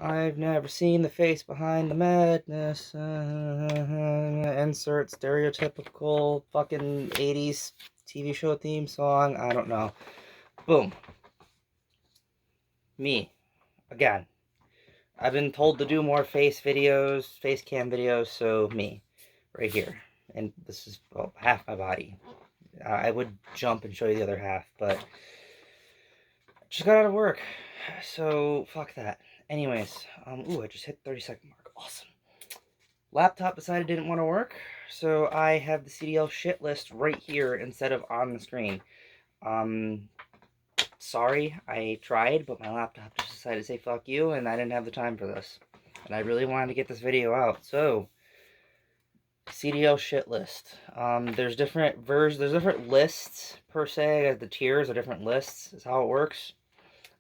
I've never seen the face behind the madness. Insert stereotypical fucking 80s TV show theme song. I don't know. Boom. Me. Again. I've been told to do more face videos, face cam videos, so me. Right here. And this is, well, half my body. I would jump and show you the other half, but just got out of work. So, fuck that. Anyways, ooh, I just hit 30-second mark. Awesome. Laptop decided it didn't want to work, so I have the CDL shit list right here instead of on the screen. Sorry, I tried, but my laptop just decided to say fuck you, and I didn't have the time for this. And I really wanted to get this video out, so CDL shit list. There's different versions, there's different lists per se. The tiers are different lists, is how it works.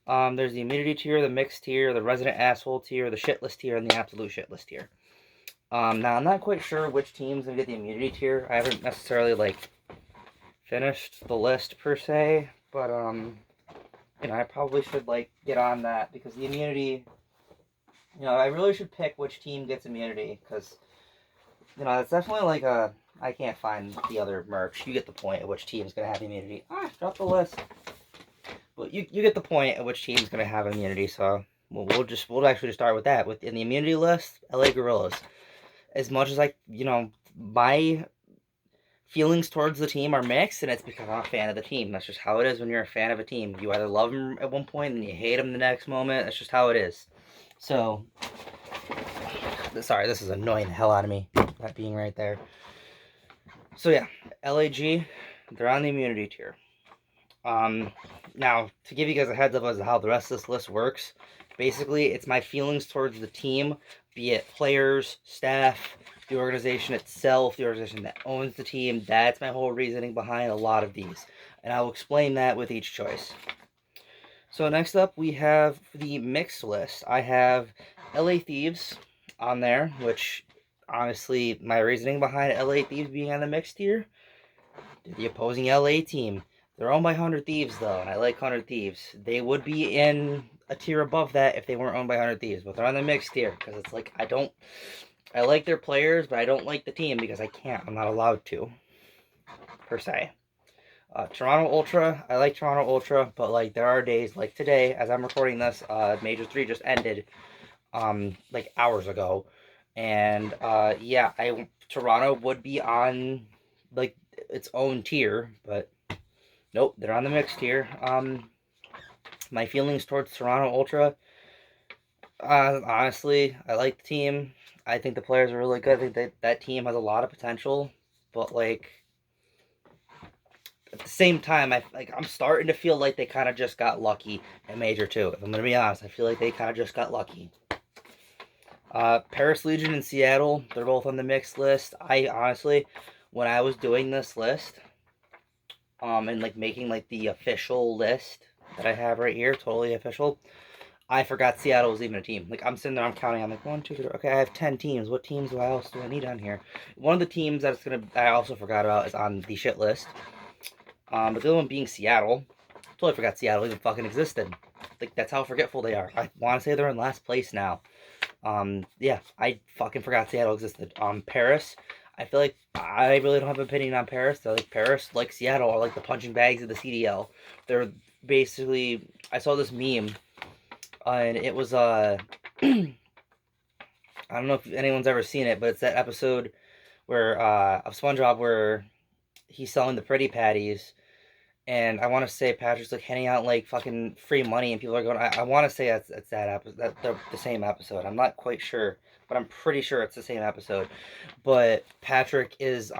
There's the immunity tier, the mixed tier, the resident asshole tier, the shit list tier, and the absolute shit list tier. Now I'm not quite sure which team's gonna get the immunity tier. I haven't necessarily like finished the list per se, but you know, I probably should like get on that because the immunity, you know, I really should pick which team gets immunity because you know it's definitely like a. I can't find the other merch. You get the point of which team's gonna have immunity. Drop the list. But you get the point of which team's gonna have immunity. So we'll actually just start with that. With in the immunity list, LA Gorillas. As much as my feelings towards the team are mixed, and it's because I'm a fan of the team. That's just how it is when you're a fan of a team. You either love them at one point and you hate them the next moment. That's just how it is. So, sorry, this is annoying the hell out of me, that being right there. So yeah, LAG, they're on the immunity tier. Now, to give you guys a heads up as to how the rest of this list works, basically, it's my feelings towards the team, be it players, staff, the organization itself, the organization that owns the team. That's my whole reasoning behind a lot of these. And I'll explain that with each choice. So next up, we have the mixed list. I have LA Thieves on there, which, honestly, my reasoning behind LA Thieves being on the mixed tier, the opposing LA team. They're owned by 100 Thieves, though, and I like 100 Thieves. They would be in a tier above that if they weren't owned by 100 Thieves, but they're on the mixed tier, because it's like, I like their players, but I don't like the team because I can't. I'm not allowed to, per se. Toronto Ultra, I like Toronto Ultra, but, like, there are days, like today, as I'm recording this, Major 3 just ended, like, hours ago, and, yeah, Toronto would be on, like, its own tier, but nope, they're on the mixed tier. My feelings towards Toronto Ultra, honestly, I like the team. I think the players are really good. I think that team has a lot of potential, but like at the same time, I'm starting to feel like they kind of just got lucky in Major 2. If I'm gonna be honest, I feel like they kind of just got lucky. Paris Legion and Seattle, they're both on the mixed list. I honestly, when I was doing this list, and like making like the official list that I have right here, totally official, I forgot Seattle was even a team. Like I'm sitting there, I'm counting. I'm like 1, 2, 3. Okay, I have 10 teams. What teams else do I need on here? One of the teams I also forgot about is on the shit list. But the other one being Seattle. Totally forgot Seattle even fucking existed. Like that's how forgetful they are. I want to say they're in last place now. Yeah, I fucking forgot Seattle existed. Paris. I feel like I really don't have an opinion on Paris. I like Paris, like Seattle, are like the punching bags of the CDL. They're basically. I saw this meme, and it was I don't know if anyone's ever seen it, but it's that episode where of SpongeBob where he's selling the pretty patties, and I want to say Patrick's like handing out like fucking free money, and people are going. I want to say that's that episode, that the same episode. I'm not quite sure, but I'm pretty sure it's the same episode. But Patrick is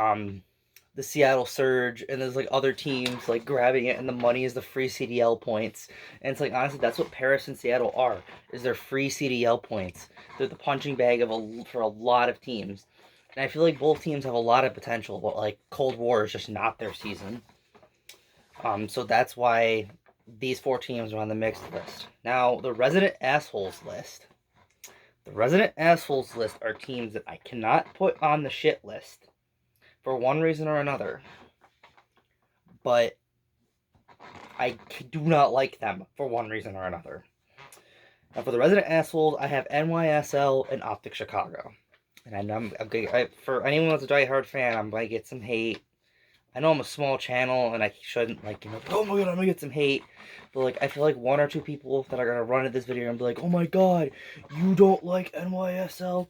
the Seattle Surge, and there's like other teams like grabbing it, and the money is the free CDL points. And it's like honestly, that's what Paris and Seattle are. Is their free CDL points? They're the punching bag for a lot of teams. And I feel like both teams have a lot of potential, but like Cold War is just not their season. So that's why these 4 teams are on the mixed list. Now, the resident assholes list. The resident assholes list are teams that I cannot put on the shit list for one reason or another. But I do not like them for one reason or another. Now for the resident assholes, I have NYSL and Optic Chicago. And for anyone that's a diehard fan, I'm gonna get some hate. I know I'm a small channel and I shouldn't oh my god, I'm gonna get some hate. But like I feel like one or two people that are gonna run at this video and be like, oh my god, you don't like NYSL.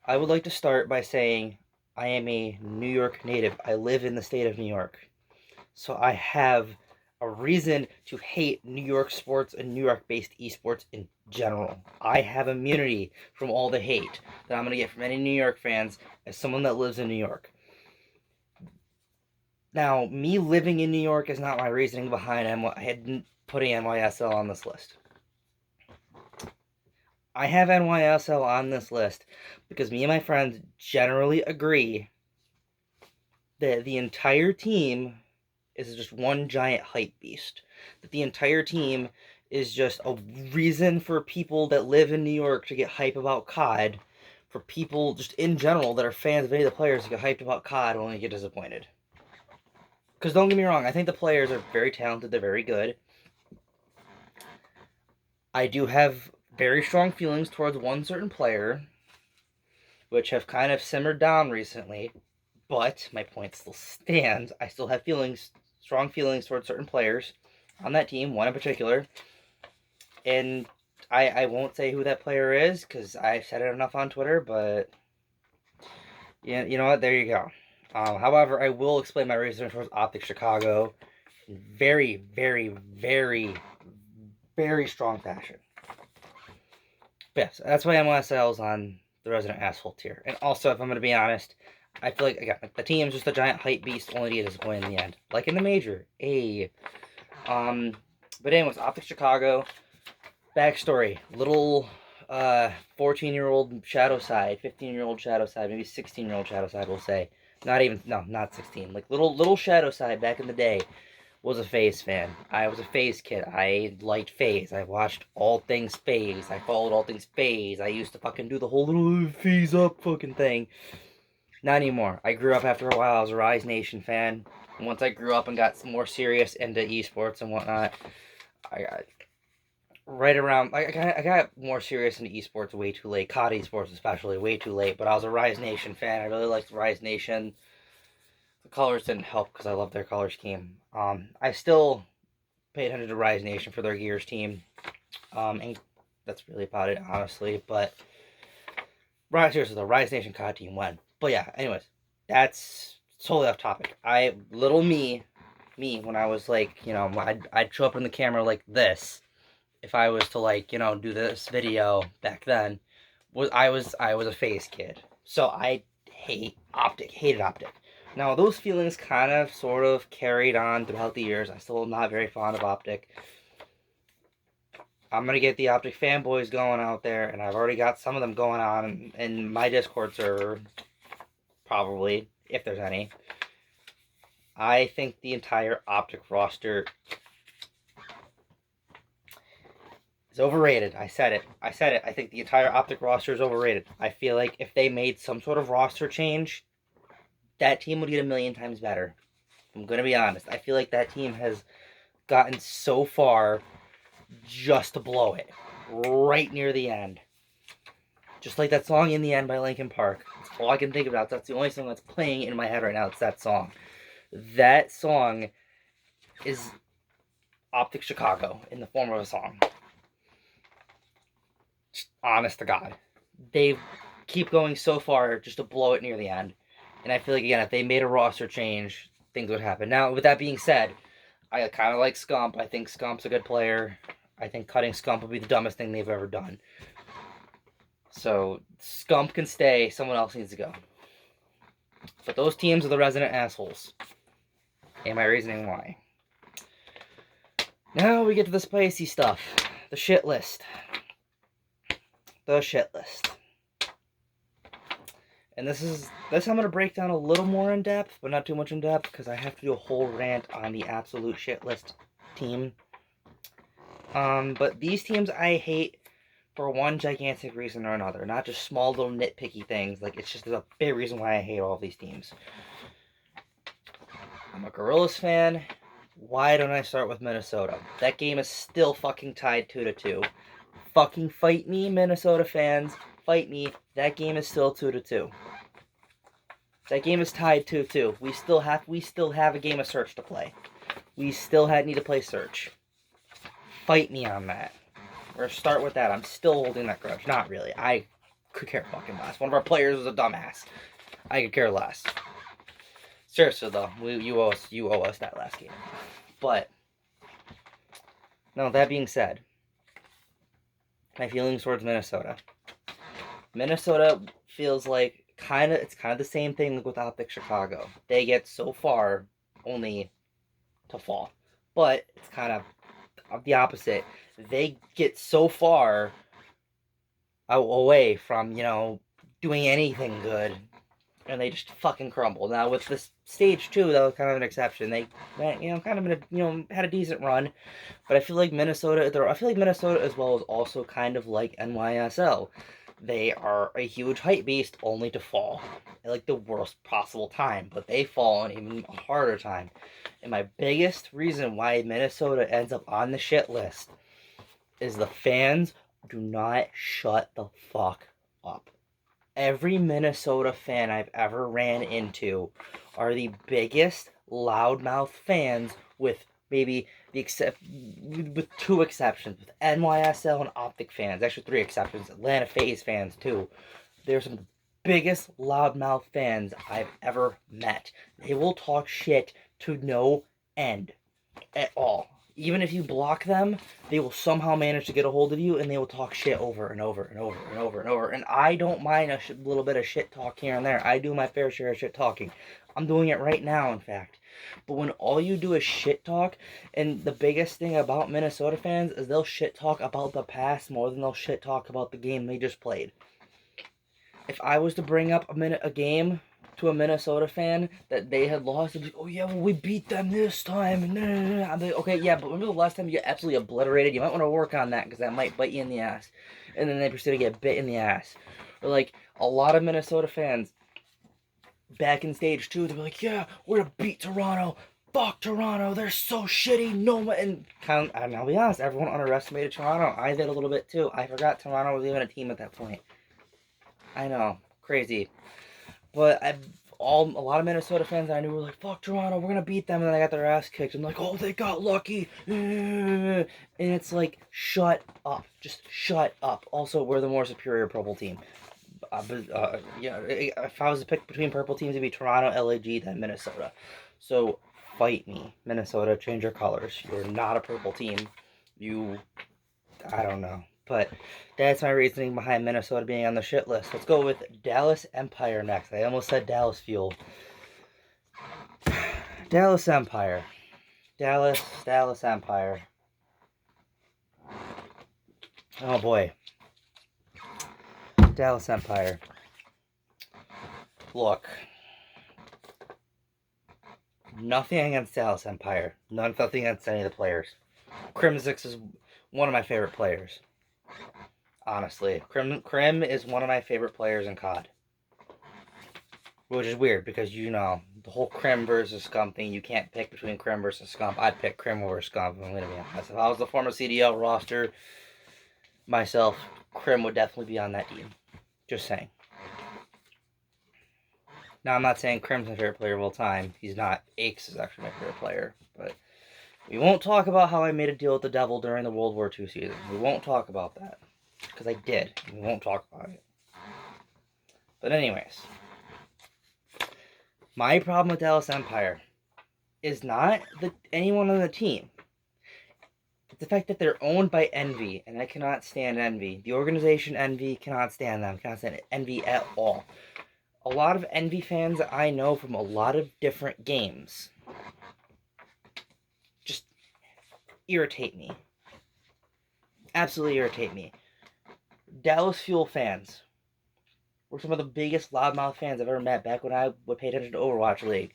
I would like to start by saying I am a New York native. I live in the state of New York. So I have a reason to hate New York sports and New York-based esports in general. I have immunity from all the hate that I'm going to get from any New York fans as someone that lives in New York. Now, me living in New York is not my reasoning behind putting NYSL on this list. I have NYSL on this list because me and my friends generally agree that the entire team is just one giant hype beast. That the entire team is just a reason for people that live in New York to get hype about COD. For people just in general that are fans of any of the players to get hyped about COD only get disappointed. Because don't get me wrong, I think the players are very talented, they're very good. I do have very strong feelings towards one certain player, which have kind of simmered down recently. But my point still stands. I still have strong feelings towards certain players on that team, one in particular. And I won't say who that player is because I've said it enough on Twitter, but yeah, you know what? There you go. However, I will explain my reasoning towards Optic Chicago in very, very, very, very strong fashion. But yes, that's why MLSL is on the resident asshole tier. And also, if I'm going to be honest, I feel like, again, the team's just a giant hype beast, only to get disappointed in the end. Like in the major. But anyways, Optic Chicago. Backstory. Little 14-year-old Shadow Side, 15-year-old Shadow Side, maybe 16-year-old Shadow Side, we'll say. Not 16. Like little Shadow Side back in the day was a FaZe fan. I was a FaZe kid. I liked FaZe. I watched all things FaZe. I followed all things FaZe. I used to fucking do the whole little FaZe up fucking thing. Not anymore. I grew up after a while. I was a Rise Nation fan. And once I grew up and got more serious into esports and whatnot, I got more serious into esports way too late. COD esports especially, way too late. But I was a Rise Nation fan. I really liked Rise Nation. The colors didn't help because I love their color scheme. I still pay attention to Rise Nation for their Gears team. And that's really about it, honestly. But seriously, the Rise Nation COD team won. But yeah, anyways, that's totally off topic. Me, when I was like, I'd show up in the camera like this. If I was to like, do this video back then, I was a FaZe kid. So I hated Optic. Now those feelings kind of sort of carried on throughout the years. I still am not very fond of Optic. I'm gonna get the Optic fanboys going out there, and I've already got some of them going on in my Discord server. Probably, if there's any. I think the entire Optic roster is overrated. I said it. I think the entire Optic roster is overrated. I feel like if they made some sort of roster change, that team would get a million times better. I'm going to be honest. I feel like that team has gotten so far just to blow it. Right near the end. Just like that song In the End by Linkin Park. That's all I can think about. That's the only song that's playing in my head right now. It's that song. That song is Optic Chicago in the form of a song. Just honest to God. They keep going so far just to blow it near the end. And I feel like, again, if they made a roster change, things would happen. Now, with that being said, I kind of like Scump. I think Scump's a good player. I think cutting Scump would be the dumbest thing they've ever done. So, Scump can stay. Someone else needs to go. But those teams are the resident assholes. And my reasoning why. Now we get to the spicy stuff. The shit list. The shit list. And this I'm going to break down a little more in depth, but not too much in depth, because I have to do a whole rant on the absolute shit list team. But these teams I hate for one gigantic reason or another. Not just small little nitpicky things. Like, it's just a big reason why I hate all of these teams. I'm a Gorillas fan. Why don't I start with Minnesota? That game is still fucking tied 2-2. Fucking fight me, Minnesota fans. Fight me. That game is still 2-2. That game is tied 2-2. We still have a game of Search to play. We still need to play Search. Fight me on that. We're gonna start with that. I'm still holding that grudge. Not really. I could care fucking less. One of our players was a dumbass. I could care less. Seriously though, you owe us that last game. But no, that being said, my feelings towards Minnesota. Minnesota feels like it's kind of the same thing with Optic Chicago. They get so far only to fall. But it's kind of the opposite. They get so far away from, doing anything good, and they just fucking crumble. Now with this stage 2, that was kind of an exception. They went, kind of had a decent run, but I feel like Minnesota as well is also kind of like NYSL. They are a huge hype beast only to fall at like the worst possible time, but they fall an even harder time. And my biggest reason why Minnesota ends up on the shit list is the fans do not shut the fuck up. Every Minnesota fan I've ever ran into are the biggest loudmouth fans, with maybe with 2 exceptions, with NYSL and Optic fans. Actually 3 exceptions. Atlanta FaZe fans too. They're some of the biggest loudmouth fans I've ever met. They will talk shit to no end at all. Even if you block them, they will somehow manage to get a hold of you, and they will talk shit over and over and over and over and over. And I don't mind a little bit of shit talk here and there. I do my fair share of shit talking. I'm doing it right now, in fact. But when all you do is shit talk, and the biggest thing about Minnesota fans is they'll shit talk about the past more than they'll shit talk about the game they just played. If I was to bring up a game to a Minnesota fan that they had lost, they'd be like, oh yeah, well we beat them this time. I'm like, okay, yeah, but remember the last time you got absolutely obliterated? You might want to work on that, because that might bite you in the ass. And then they proceed to get bit in the ass. Or like, a lot of Minnesota fans, back in stage 2, they'd be like, yeah, we're gonna beat Toronto. Fuck Toronto, they're so shitty. No one. And I'll be honest, everyone underestimated Toronto. I did a little bit too. I forgot Toronto was even a team at that point. I know, crazy. But a lot of Minnesota fans I knew were like, fuck Toronto, we're gonna beat them, and then they got their ass kicked. I'm like, oh, they got lucky. And it's like, shut up. Just shut up. Also, we're the more superior purple team. If I was to pick between purple teams, it'd be Toronto, LAG, then Minnesota. So, fight me. Minnesota, change your colors. You're not a purple team. I don't know. But that's my reasoning behind Minnesota being on the shit list. Let's go with Dallas Empire next. I almost said Dallas Fuel. Dallas Empire. Dallas Empire. Oh boy. Dallas Empire. Look. Nothing against Dallas Empire. Nothing against any of the players. Crimsix is one of my favorite players. Honestly, Crim is one of my favorite players in COD. Which is weird, because the whole Crim versus Scum thing, you can't pick between Crim versus Scum. I'd pick Crim over Scum, I'm gonna be honest. If I was the former CDL roster myself, Crim would definitely be on that team. Just saying. Now, I'm not saying Crim's my favorite player of all time. He's not. Aches is actually my favorite player. But we won't talk about how I made a deal with the devil during the World War II season. We won't talk about that. Because I did. We won't talk about it. But anyways. My problem with Dallas Empire is not anyone on the team. It's the fact that they're owned by Envy. And I cannot stand Envy. The organization Envy, cannot stand them. Cannot stand Envy at all. A lot of Envy fans that I know from a lot of different games just irritate me. Absolutely irritate me. Dallas Fuel fans were some of the biggest loudmouth fans I've ever met back when I would pay attention to Overwatch League.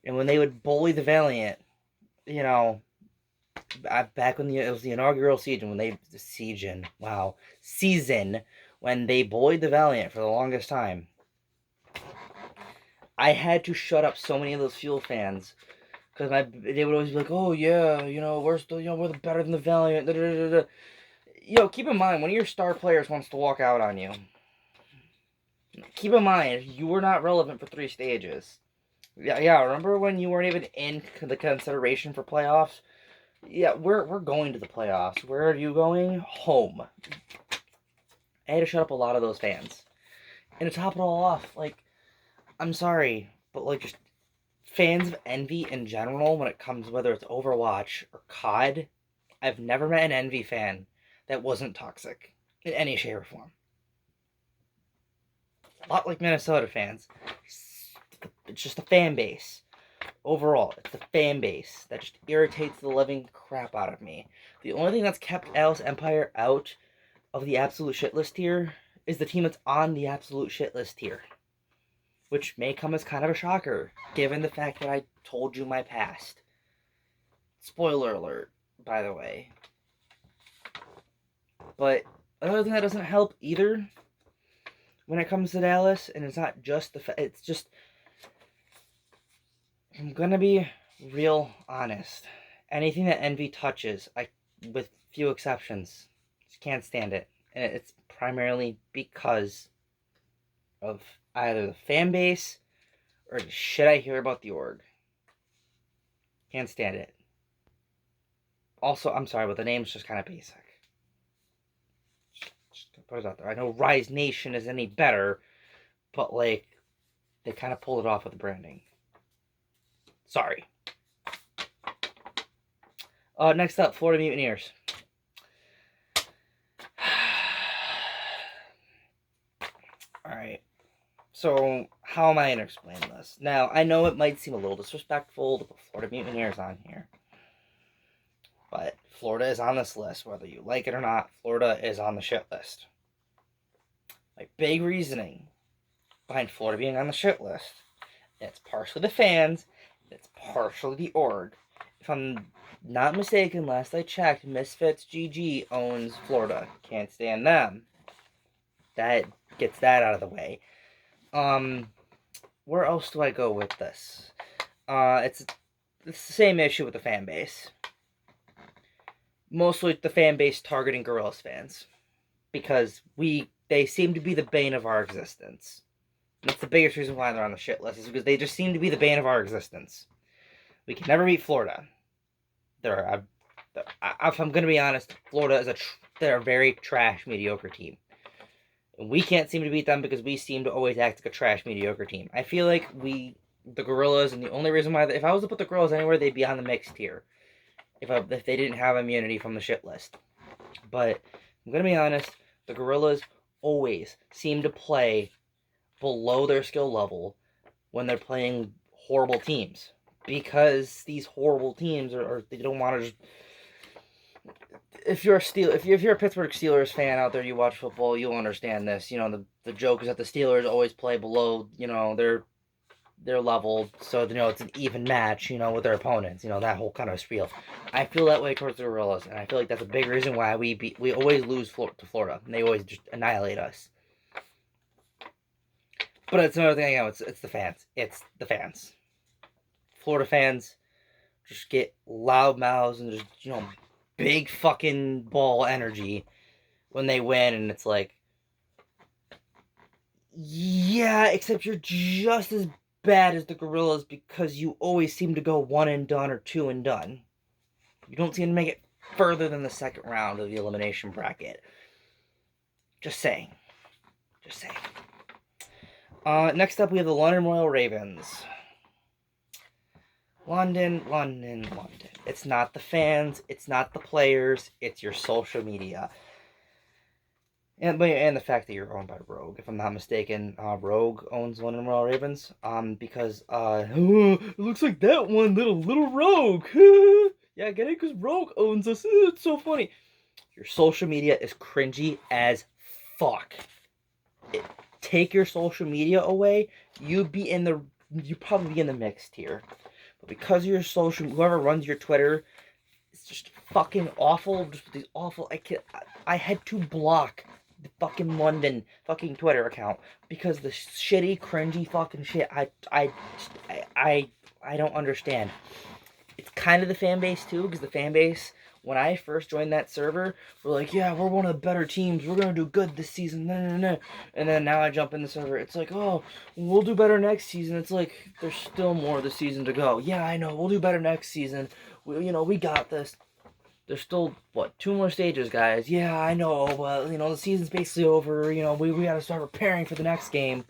And when they would bully the Valiant, back when it was the inaugural season, when they bullied the Valiant for the longest time, I had to shut up so many of those Fuel fans, because they would always be like, oh yeah, we're still, we're better than the Valiant, da, da, da, da. Yo, keep in mind, one of your star players wants to walk out on you. Keep in mind, you were not relevant for 3 stages. Yeah, remember when you weren't even in the consideration for playoffs? Yeah, we're going to the playoffs. Where are you going? Home. I had to shut up a lot of those fans. And to top it all off, like, I'm sorry, but, like, just fans of Envy in general, when it comes, whether it's Overwatch or COD, I've never met an Envy fan that wasn't toxic in any shape or form. A lot like Minnesota fans. It's just the fan base. Overall, it's the fan base that just irritates the living crap out of me. The only thing that's kept Alice Empire out of the absolute shit list here is the team that's on the absolute shit list here. Which may come as kind of a shocker, given the fact that I told you my past. Spoiler alert, by the way. But another thing that doesn't help either when it comes to Dallas, and it's not just it's just, I'm gonna be real honest. Anything that Envy touches, with few exceptions, just can't stand it. And it's primarily because of either the fan base or the shit I hear about the org. Can't stand it. Also, I'm sorry, but the name's just kind of basic. Just put it out there. I know Rise Nation is any better, but, like, they kind of pulled it off with the branding. Sorry. Next up, Florida Mutineers. Alright. So, how am I going to explain this? Now, I know it might seem a little disrespectful to put Florida Mutineers on here. But Florida is on this list, whether you like it or not. Florida is on the shit list. My big reasoning behind Florida being on the shit list, and it's partially the fans, and it's partially the org. If I'm not mistaken, last I checked, Misfits GG owns Florida. Can't stand them. That gets that out of the way. Where else do I go with this? It's the same issue with the fan base. Mostly the fan base targeting Gorillaz fans. Because they seem to be the bane of our existence. And that's the biggest reason why they're on the shit list, is because they just seem to be the bane of our existence. We can never beat Florida. If I'm going to be honest, Florida is they're a very trash, mediocre team. And we can't seem to beat them because we seem to always act like a trash, mediocre team. I feel like the Gorillaz, and the only reason why, if I was to put the Gorillaz anywhere, they'd be on the mixed tier. If they didn't have immunity from the shit list. But I'm going to be honest, the Gorillaz always seem to play below their skill level when they're playing horrible teams. Because these horrible teams they don't want to just... If you're a Pittsburgh Steelers fan out there, you watch football, you'll understand this. You know, the joke is that the Steelers always play below, their level, so it's an even match, with their opponents, that whole kind of spiel. I feel that way towards the Gorillaz, and I feel like that's a big reason why we always lose to Florida, and they always just annihilate us. But it's another thing, it's the fans. It's the fans. Florida fans just get loud mouths and just, big fucking ball energy when they win, and it's like, yeah, except you're just as bad as the Gorillaz because you always seem to go 1 and done or 2 and done. You don't seem to make it further than the second round of the elimination bracket. Just saying. Next up, we have the London Royal Ravens. London. It's not the fans, it's not the players, it's your social media. And the fact that you're owned by Rogue, if I'm not mistaken, Rogue owns London Royal Ravens. Because it looks like that one little Rogue. Yeah, get it? Because Rogue owns us. It's so funny. Your social media is cringy as fuck. Take your social media away, you'd probably be in the mixed tier. But because of your whoever runs your Twitter, it's just fucking awful. Just these awful. I had to block the fucking London fucking Twitter account because the shitty, cringy fucking shit. I don't understand. It's kind of the fan base too, because the fan base when I first joined that server, we're like, yeah, we're one of the better teams. We're going to do good this season. No, no, no. And then now I jump in the server. It's like, oh, we'll do better next season. It's like, there's still more of the season to go. Yeah, I know. We'll do better next season. We got this. There's still, 2 more stages, guys. Yeah, I know, but, the season's basically over. We got to start preparing for the next game.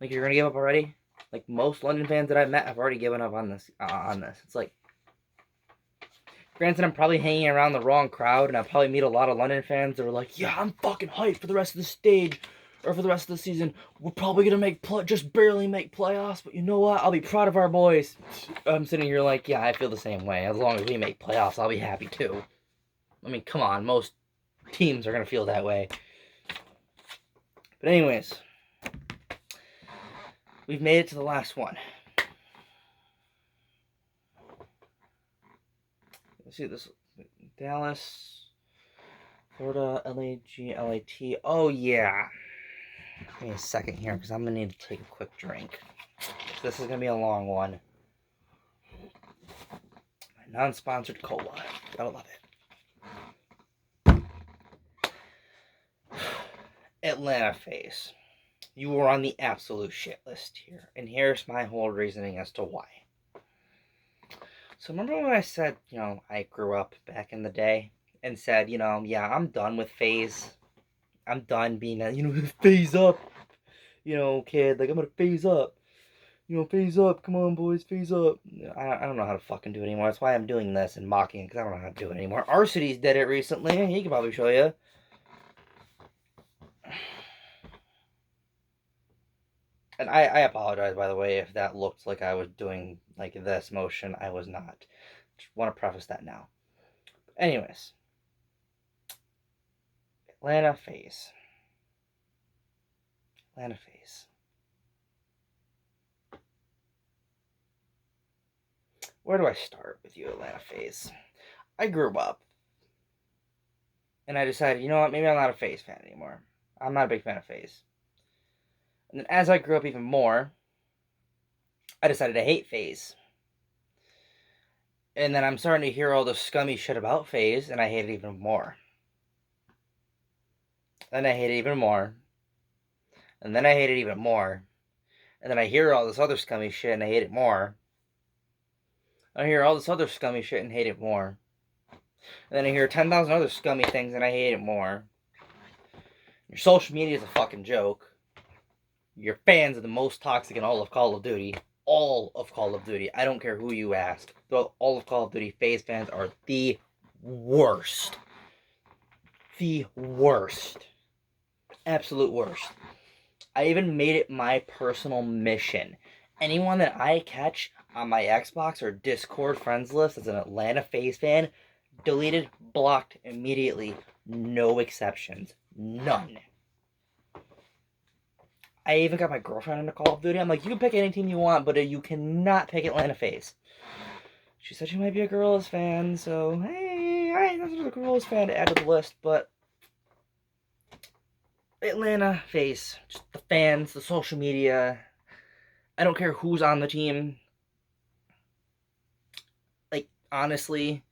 Like, you're going to give up already? Like, most London fans that I've met have already given up on this. It's like, granted, I'm probably hanging around the wrong crowd, and I probably meet a lot of London fans that are like, yeah, I'm fucking hyped for the rest of the stage, or for the rest of the season. We're probably going to just barely make playoffs, but you know what? I'll be proud of our boys. I'm sitting here like, yeah, I feel the same way. As long as we make playoffs, I'll be happy too. I mean, come on, most teams are going to feel that way. But anyways, we've made it to the last one. Let's see this. Dallas, Florida, LAT. Oh, yeah. Give me a second here, because I'm going to need to take a quick drink. This is going to be a long one. My non-sponsored cola. Gotta love it. Atlanta FaZe. You were on the absolute shit list here. And here's my whole reasoning as to why. So remember when I said, I grew up back in the day and said, yeah, I'm done with FaZe. I'm done being a, FaZe up, kid. Like, I'm gonna FaZe up. FaZe up. Come on, boys, FaZe up. I don't know how to fucking do it anymore. That's why I'm doing this and mocking it, because I don't know how to do it anymore. Arcity's did it recently. He could probably show you. And I apologize, by the way, if that looked like I was doing, like, this motion. I was not. Just want to preface that now. Anyways. Atlanta FaZe. Atlanta FaZe. Where do I start with you, Atlanta FaZe? I grew up. And I decided, you know what, maybe I'm not a FaZe fan anymore. I'm not a big fan of FaZe. And then as I grew up even more, I decided to hate FaZe. And then I'm starting to hear all the scummy shit about FaZe, and I hate it even more. Then I hate it even more. And then I hate it even more. And then I hear all this other scummy shit, and I hate it more. I hear all this other scummy shit and hate it more. And then I hear 10,000 other scummy things, and I hate it more. Your social media is a fucking joke. Your fans are the most toxic in all of Call of Duty. All of Call of Duty. I don't care who you ask. All of Call of Duty FaZe fans are the worst. The worst. Absolute worst. I even made it my personal mission. Anyone that I catch on my Xbox or Discord friends list as an Atlanta FaZe fan, deleted, blocked immediately. No exceptions. None. I even got my girlfriend into Call of Duty. I'm like, you can pick any team you want, but you cannot pick Atlanta FaZe. She said she might be a Gorillas fan, so hey, alright, that's another Gorillas fan to add to the list, but Atlanta FaZe, just the fans, the social media. I don't care who's on the team. Like, honestly,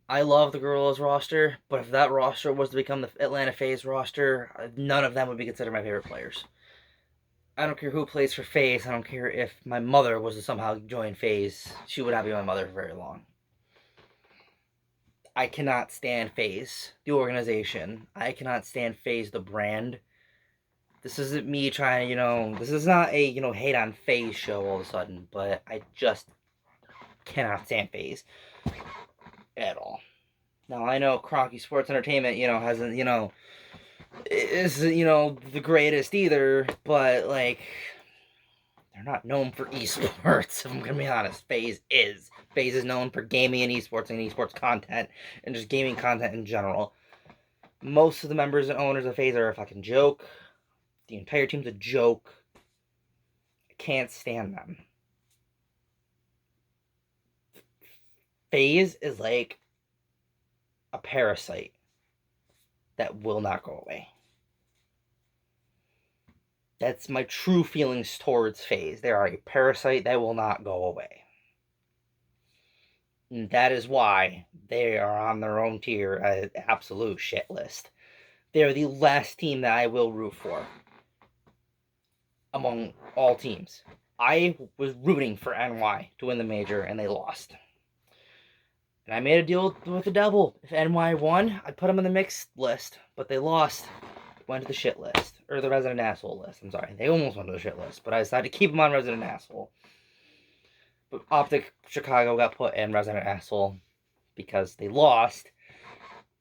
I love the Gorillas roster, but if that roster was to become the Atlanta FaZe roster, none of them would be considered my favorite players. I don't care who plays for FaZe. I don't care if my mother was to somehow join FaZe. She would not be my mother for very long. I cannot stand FaZe, the organization. I cannot stand FaZe, the brand. This isn't me trying, this is not a, hate on FaZe show all of a sudden, but I just cannot stand FaZe at all. Now, I know Crocky Sports Entertainment, hasn't, isn't, the greatest either, but, like, they're not known for esports, if I'm gonna be honest. FaZe is. FaZe is known for gaming and esports content, and just gaming content in general. Most of the members and owners of FaZe are a fucking joke. The entire team's a joke. I can't stand them. FaZe is like a parasite that will not go away. That's my true feelings towards FaZe. They are a parasite that will not go away. And that is why they are on their own tier, an absolute shit list. They're the last team that I will root for among all teams. I was rooting for NY to win the major, and they lost. And I made a deal with the devil. If NY won, I'd put them on the mixed list, but they lost. Went to the shit list. Or the resident asshole list. I'm sorry. They almost went to the shit list, but I decided to keep them on resident asshole. But Optic Chicago got put in resident asshole because they lost.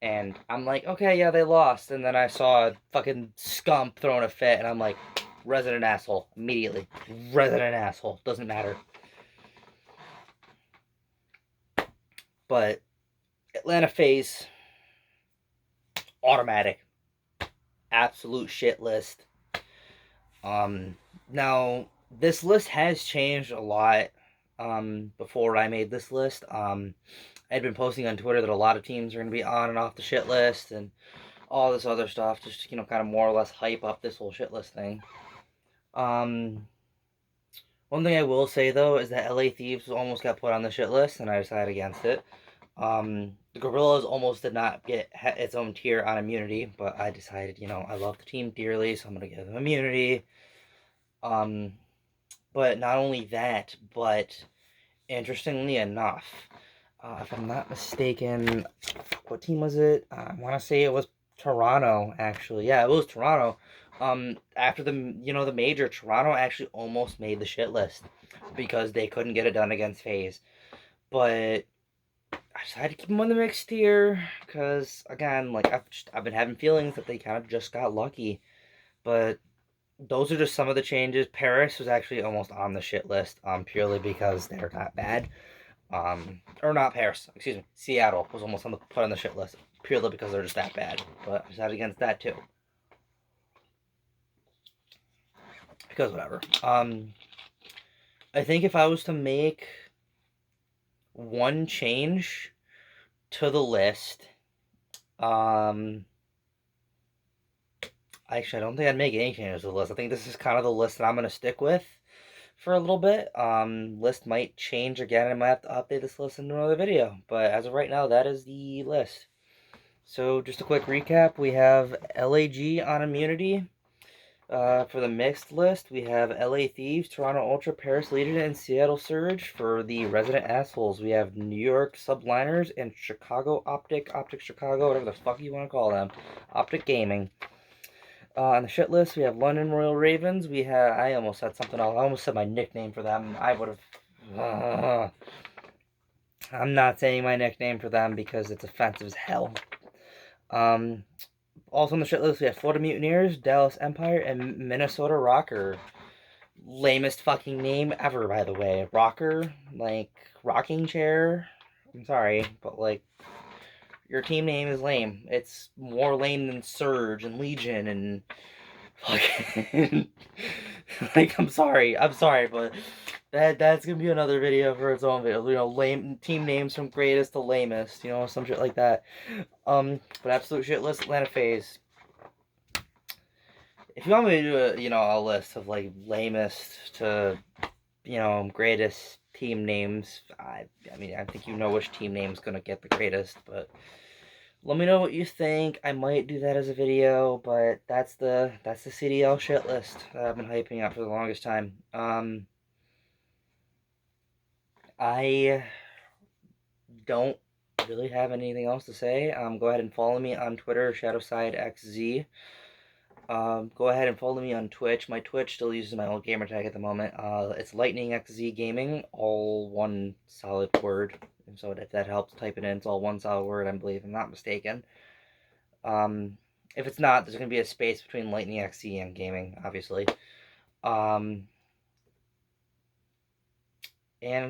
And I'm like, okay, yeah, they lost. And then I saw fucking Scump throwing a fit, and I'm like, resident asshole. Immediately. Resident asshole. Doesn't matter. But Atlanta FaZe, automatic. Absolute shit list. Now, this list has changed a lot before I made this list. I'd been posting on Twitter that a lot of teams are going to be on and off the shit list and all this other stuff, just, kind of more or less hype up this whole shit list thing. One thing I will say, though, is that LA Thieves almost got put on the shit list, and I decided against it. The Gorillas almost did not get its own tier on immunity, but I decided, I love the team dearly, so I'm going to give them immunity. But not only that, but interestingly enough, if I'm not mistaken, what team was it? I want to say it was Toronto, actually. Yeah, it was Toronto. After the major, Toronto actually almost made the shit list because they couldn't get it done against FaZe. But I decided to keep them on the mixed tier because, again, I've been having feelings that they kind of just got lucky. But those are just some of the changes. Paris was actually almost on the shit list, purely because they're not bad. Or not Paris, excuse me. Seattle was almost put on the shit list, purely because they're just that bad. But I decided against that too. Because whatever. I think if I was to make one change to the list, actually, I don't think I'd make any changes to the list. I think this is kind of the list that I'm going to stick with for a little bit. List might change again. I might have to update this list in another video. But as of right now, that is the list. So just a quick recap. We have LAG on immunity. For the mixed list, we have LA Thieves, Toronto Ultra, Paris Legion, and Seattle Surge. For the resident assholes, we have New York Subliners and Chicago Optic Chicago, whatever the fuck you want to call them. Optic Gaming. On the shit list, we have London Royal Ravens. I almost said something else. I almost said my nickname for them. I would have... I'm not saying my nickname for them because it's offensive as hell. Also on the shit list, we have Florida Mutineers, Dallas Empire, and Minnesota Rocker. Lamest fucking name ever, by the way. Rocker, rocking chair. I'm sorry, but your team name is lame. It's more lame than Surge and Legion and fucking I'm sorry, but that's gonna be another video for its own video. Lame team names from greatest to lamest, some shit like that. But absolute shit list, Atlanta FaZe. If you want me to do a list of lamest to greatest team names, I think which team name's gonna get the greatest, but let me know what you think. I might do that as a video, but that's the CDL shit list that I've been hyping up for the longest time. I don't really have anything else to say. Go ahead and follow me on Twitter, ShadowsideXZ. Go ahead and follow me on Twitch. My Twitch still uses my old gamer tag at the moment. It's LightningXZ Gaming, all one solid word. And so if that helps, type it in. It's all one solid word, I believe, if I'm not mistaken. If it's not, there's going to be a space between LightningXZ and gaming, obviously. And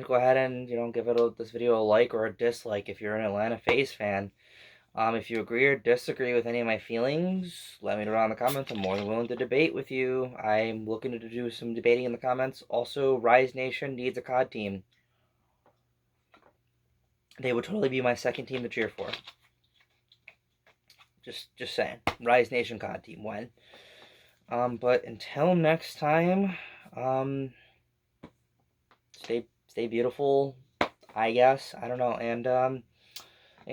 go ahead and, give this video a like or a dislike if you're an Atlanta FaZe fan. If you agree or disagree with any of my feelings, let me know in the comments. I'm more than willing to debate with you. I'm looking to do some debating in the comments. Also, Rise Nation needs a COD team. They would totally be my second team to cheer for. Just saying. Rise Nation COD team, when? But until next time, stay beautiful. I guess. I don't know. And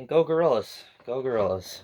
go Gorillas. Go Gorillas.